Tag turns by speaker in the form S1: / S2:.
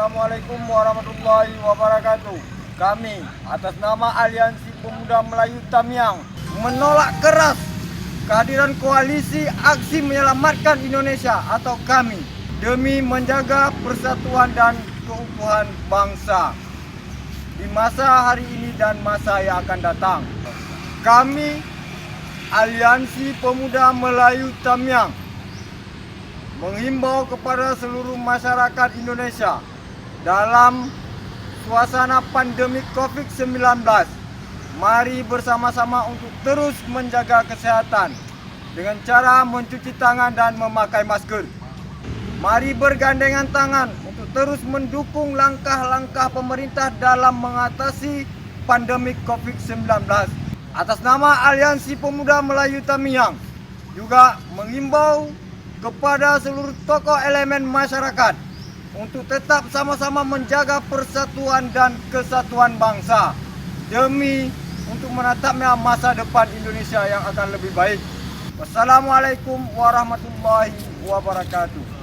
S1: Assalamualaikum warahmatullahi wabarakatuh. Kami atas nama Aliansi Pemuda Melayu Tamiang menolak keras kehadiran koalisi Aksi Menyelamatkan Indonesia atau KAMI demi menjaga persatuan dan keutuhan bangsa di masa hari ini dan masa yang akan datang. Kami Aliansi Pemuda Melayu Tamiang menghimbau kepada seluruh masyarakat Indonesia dalam suasana pandemi COVID-19, mari bersama-sama untuk terus menjaga kesehatan dengan cara mencuci tangan dan memakai masker. Mari bergandengan tangan untuk terus mendukung langkah-langkah pemerintah dalam mengatasi pandemi COVID-19. Atas nama Aliansi Pemuda Melayu Tamiang juga menghimbau kepada seluruh tokoh elemen masyarakat untuk tetap sama-sama menjaga persatuan dan kesatuan bangsa demi untuk menatapnya masa depan Indonesia yang akan lebih baik. Wassalamualaikum warahmatullahi wabarakatuh.